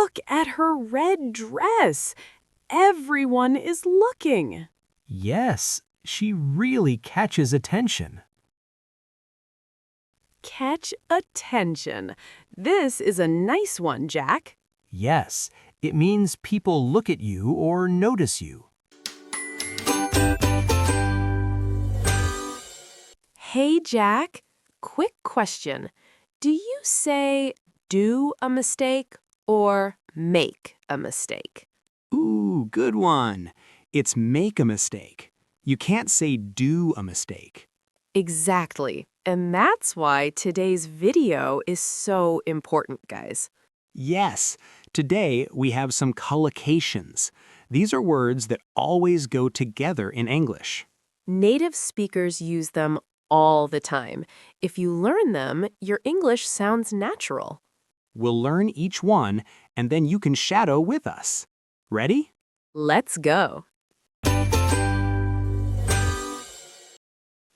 Look at her red dress. Everyone is looking. Yes, she really catches attention. Catch attention. This is a nice one, Jack. Yes, it means people look at you or notice you. Hey, Jack. Quick question. Do you say do a mistake or make a mistake? Ooh, good one. It's make a mistake. You can't say do a mistake. Exactly. And that's why today's video is so important, guys. Yes, today we have some collocations. These are words that always go together in English. Native speakers use them all the time. If you learn them, your English sounds natural. We'll learn each one, and then you can shadow with us. Ready? Let's go.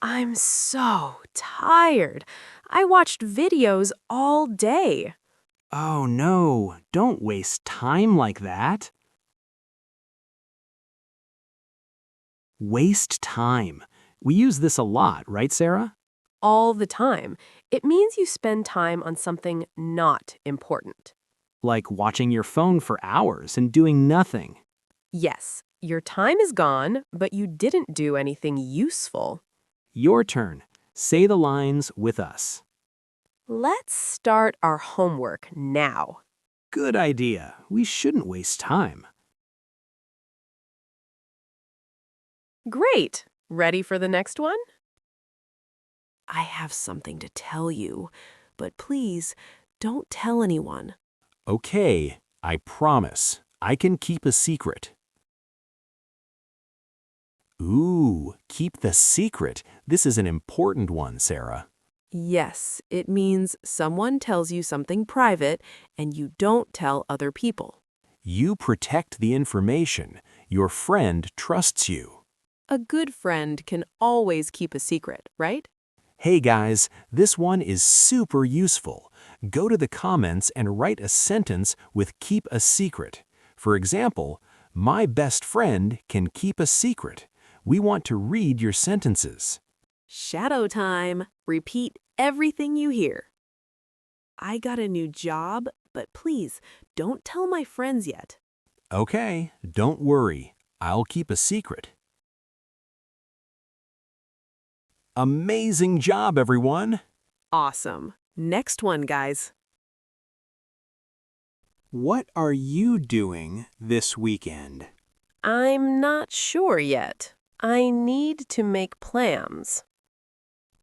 I'm so tired. I watched videos all day. Oh no, don't waste time like that. Waste time. We use this a lot, right, Sarah? All the time. It means you spend time on something not important. Like watching your phone for hours and doing nothing. Yes, your time is gone, but you didn't do anything useful. Your turn. Say the lines with us. Let's start our homework now. Good idea. We shouldn't waste time. Great. Ready for the next one? I have something to tell you, but please don't tell anyone. Okay, I promise. I can keep a secret. Ooh, keep the secret. This is an important one, Sarah. Yes, it means someone tells you something private and you don't tell other people. You protect the information. Your friend trusts you. A good friend can always keep a secret, right? Hey guys, this one is super useful. Go to the comments and write a sentence with keep a secret. For example, my best friend can keep a secret. We want to read your sentences. Shadow time. Repeat everything you hear. I got a new job, but please don't tell my friends yet. Okay, don't worry. I'll keep a secret. Amazing job, everyone! Awesome. Next one, guys. What are you doing this weekend? I'm not sure yet. I need to make plans.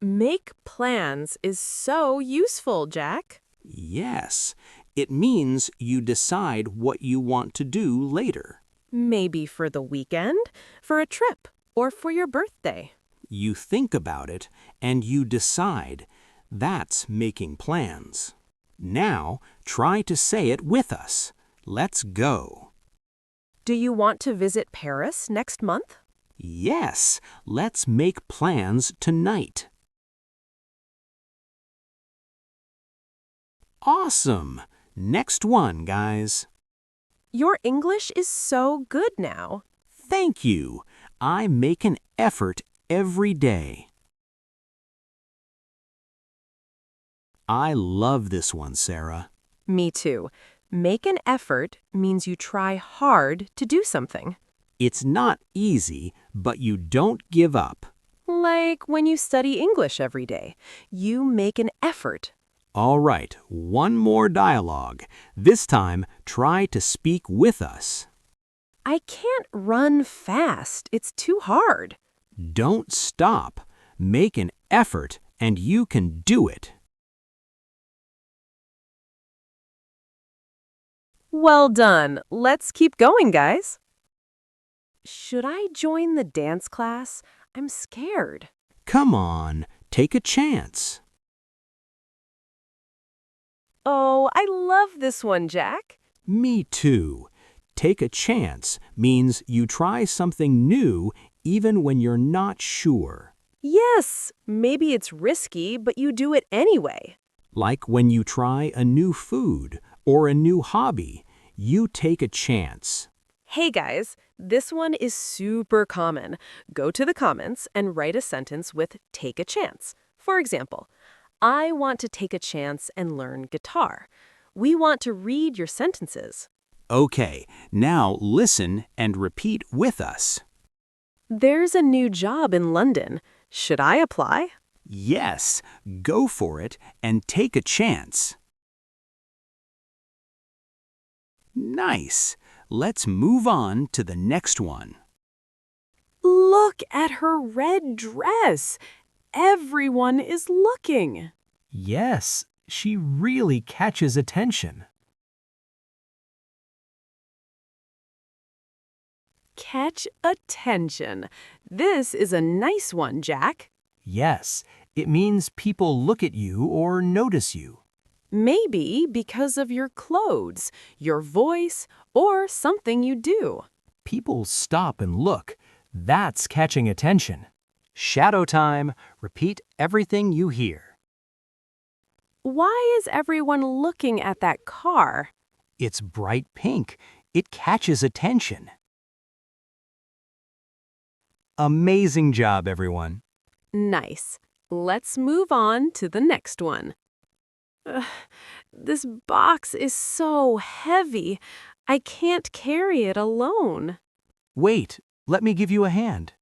Make plans is so useful, Jack. Yes, it means you decide what you want to do later. Maybe for the weekend, for a trip, or for your birthday. You think about it and you decide. That's making plans. Now, try to say it with us. Let's go. Do you want to visit Paris next month? Yes, let's make plans tonight. Awesome! Next one, guys. Your English is so good now. Thank you. I make an effort every day. I love this one, Sarah. Me too. Make an effort means you try hard to do something. It's not easy, but you don't give up. Like when you study English every day. You make an effort. All right, one more dialogue. This time, try to speak with us. I can't run fast. It's too hard. Don't stop. Make an effort, and you can do it. Well done. Let's keep going, guys. Should I join the dance class? I'm scared. Come on, take a chance. Oh, I love this one, Jack. Me too. Take a chance means you try something new even when you're not sure. Yes, maybe it's risky, but you do it anyway. Like when you try a new food or a new hobby, You take a chance. Hey guys, this one is super common. Go to the comments and write a sentence with take a chance. For example, I want to take a chance and learn guitar. We want to read your sentences. Okay, now listen and repeat with us. There's a new job in London. Should I apply? Yes, go for it and take a chance. Nice. Let's move on to the next one. Look at her red dress. Everyone is looking. Yes, she really catches attention. Catch attention. This is a nice one, Jack. Yes, it means people look at you or notice you. Maybe because of your clothes, your voice, or something you do. People stop and look. That's catching attention. Shadow time. Repeat everything you hear. Why is everyone looking at that car? It's bright pink. It catches attention. Amazing job, everyone. Nice. Let's move on to the next one. Ugh, this box is so heavy. I can't carry it alone. Wait, let me give you a hand.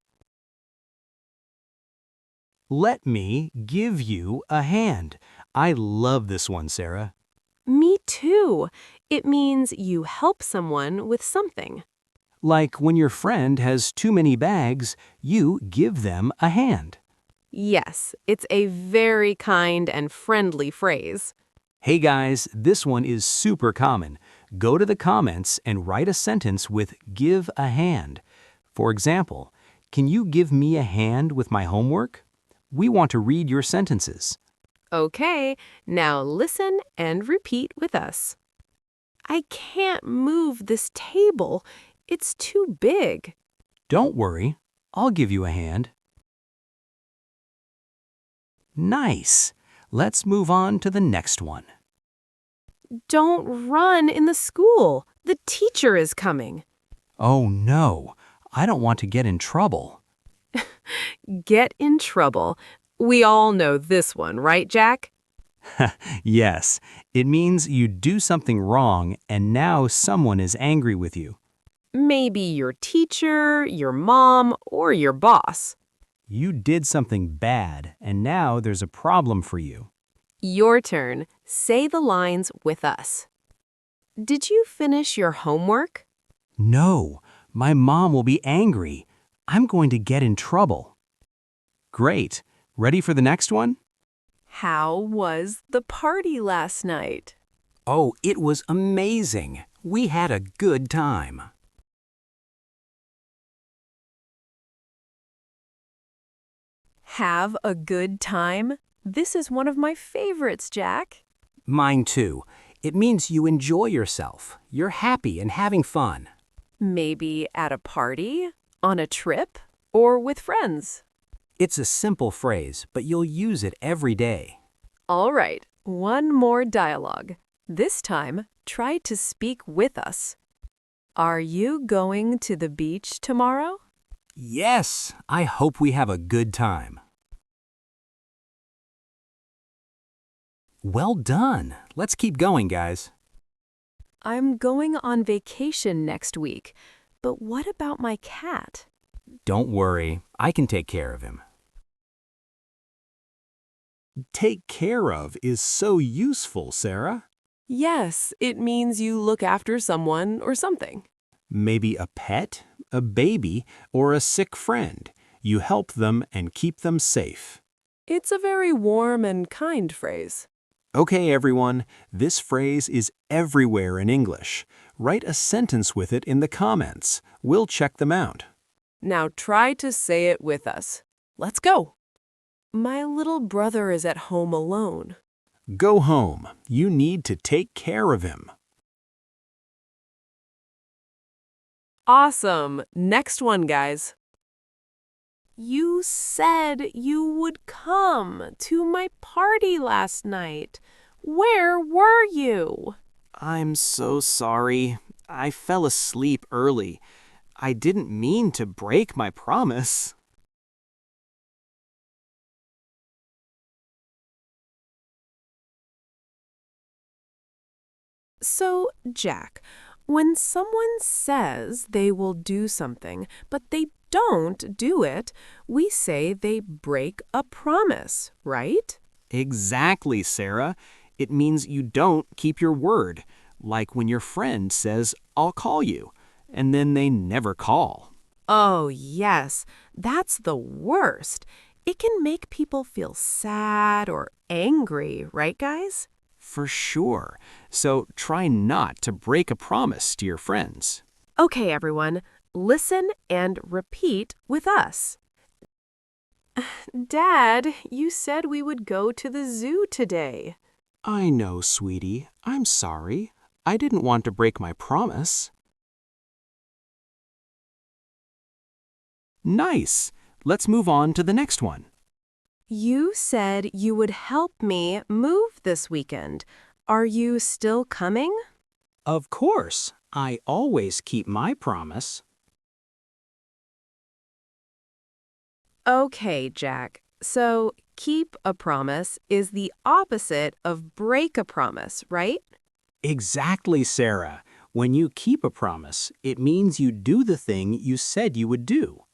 Let me give you a hand. I love this one, Sarah. Me too. It means you help someone with something. Like when your friend has too many bags, you give them a hand. Yes, it's a very kind and friendly phrase. Hey guys, this one is super common. Go to the comments and write a sentence with give a hand. For example, can you give me a hand with my homework? We want to read your sentences. Okay, now listen and repeat with us. I can't move this table. It's too big. Don't worry, I'll give you a hand. Nice. Let's move on to the next one. Don't run in the school. The teacher is coming. Oh no, I don't want to get in trouble. Get in trouble. We all know this one, right, Jack? Yes, it means you do something wrong and now someone is angry with you. Maybe your teacher, your mom, or your boss. You did something bad and now there's a problem for you. Your turn. Say the lines with us. Did you finish your homework? No, my mom will be angry. I'm going to get in trouble. Great. Ready for the next one? How was the party last night? Oh, it was amazing. We had a good time. Have a good time? This is one of my favorites, Jack. Mine too. It means you enjoy yourself. You're happy and having fun. Maybe at a party, on a trip, or with friends. It's a simple phrase, but you'll use it every day. All right, one more dialogue. This time, try to speak with us. Are you going to the beach tomorrow? Yes, I hope we have a good time. Well done. Let's keep going, guys. I'm going on vacation next week, but what about my cat? Don't worry, I can take care of him. Take care of is so useful, Sarah. Yes, it means you look after someone or something. Maybe a pet, a baby, or a sick friend. You help them and keep them safe. It's a very warm and kind phrase. Okay, everyone, this phrase is everywhere in English. Write a sentence with it in the comments. We'll check them out. Now try to say it with us. Let's go. My little brother is at home alone. Go home. You need to take care of him. Awesome. Next one, guys. You said you would come to my party last night. Where were you? I'm so sorry. I fell asleep early. I didn't mean to break my promise. So, Jack, when someone says they will do something, but they don't do it, we say they break a promise, right? Exactly, Sarah. It means you don't keep your word, like when your friend says, I'll call you, and then they never call. Oh, yes, that's the worst. It can make people feel sad or angry, right, guys? For sure. So try not to break a promise to your friends. Okay, everyone, listen and repeat with us. Dad, you said we would go to the zoo today. I know, sweetie. I'm sorry. I didn't want to break my promise. Nice. Let's move on to the next one. You said you would help me move this weekend. Are you still coming? Of course. I always keep my promise. Okay, Jack. So, keep a promise is the opposite of break a promise, right? Exactly, Sarah. When you keep a promise, it means you do the thing you said you would do.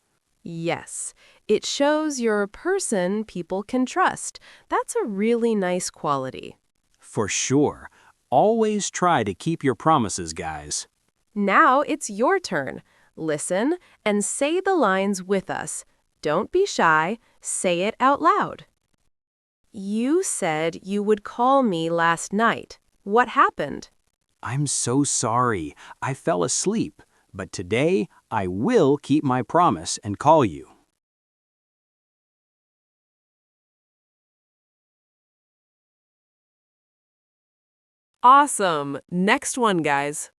Yes. It shows you're a person people can trust. That's a really nice quality. For sure. Always try to keep your promises, guys. Now it's your turn. Listen and say the lines with us. Don't be shy. Say it out loud. You said you would call me last night. What happened? I'm so sorry. I fell asleep. But today, I will keep my promise and call you. Awesome. Next one, guys.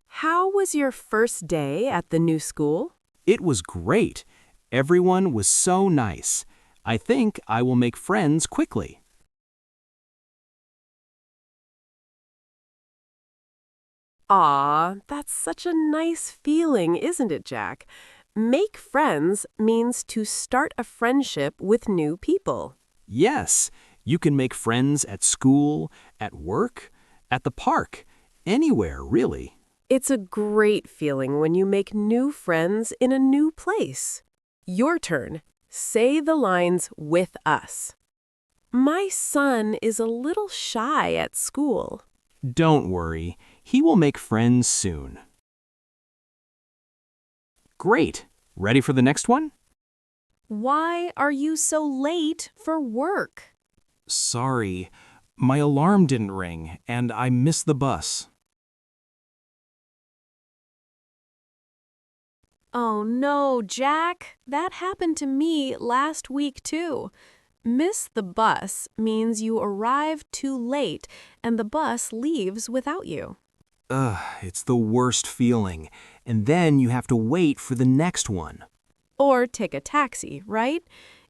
How was your first day at the new school? It was great. Everyone was so nice. I think I will make friends quickly. Aw, that's such a nice feeling, isn't it, Jack? Make friends means to start a friendship with new people. Yes, you can make friends at school, at work, at the park, anywhere, really. It's a great feeling when you make new friends in a new place. Your turn. Say the lines with us. My son is a little shy at school. Don't worry, he will make friends soon. Great. Ready for the next one? Why are you so late for work? Sorry, my alarm didn't ring and I missed the bus. Oh no, Jack. That happened to me last week too. Miss the bus means you arrive too late and the bus leaves without you. Ugh, it's the worst feeling. And then you have to wait for the next one. Or take a taxi, right?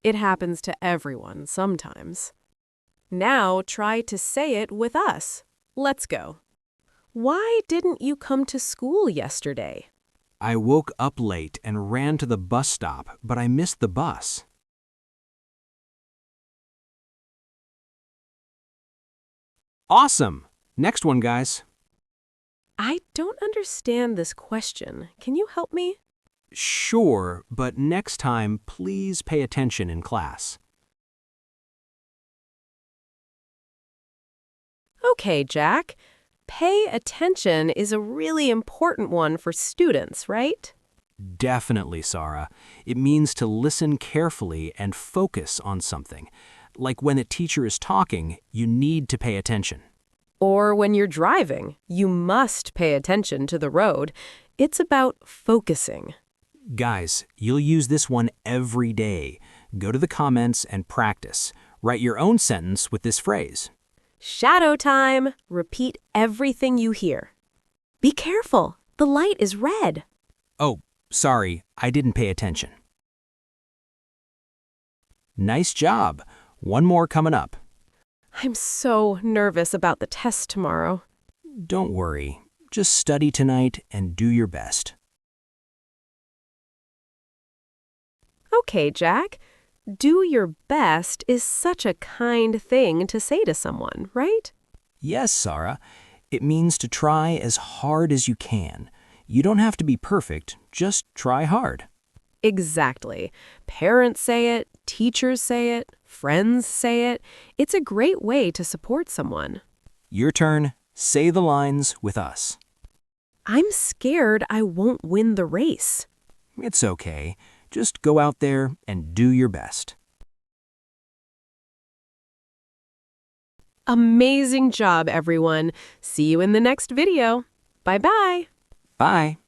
It happens to everyone sometimes. Now try to say it with us. Let's go. Why didn't you come to school yesterday? I woke up late and ran to the bus stop, but I missed the bus. Awesome! Next one, guys. I don't understand this question. Can you help me? Sure, but next time, please pay attention in class. Okay, Jack. Pay attention is a really important one for students, right? Definitely, Sara. It means to listen carefully and focus on something. Like when a teacher is talking, you need to pay attention. Or when you're driving, you must pay attention to the road. It's about focusing. Guys, you'll use this one every day. Go to the comments and practice. Write your own sentence with this phrase. Shadow time. Repeat everything you hear. Be careful. The light is red. Oh, sorry, I didn't pay attention. Nice job. One more coming up. I'm so nervous about the test tomorrow. Don't worry. Just study tonight and do your best. Okay, Jack. Do your best is such a kind thing to say to someone, right? Yes, Sara. It means to try as hard as you can. You don't have to be perfect, just try hard. Exactly. Parents say it, teachers say it, friends say it. It's a great way to support someone. Your turn. Say the lines with us. I'm scared I won't win the race. It's okay. Just go out there and do your best. Amazing job, everyone. See you in the next video. Bye-bye. Bye.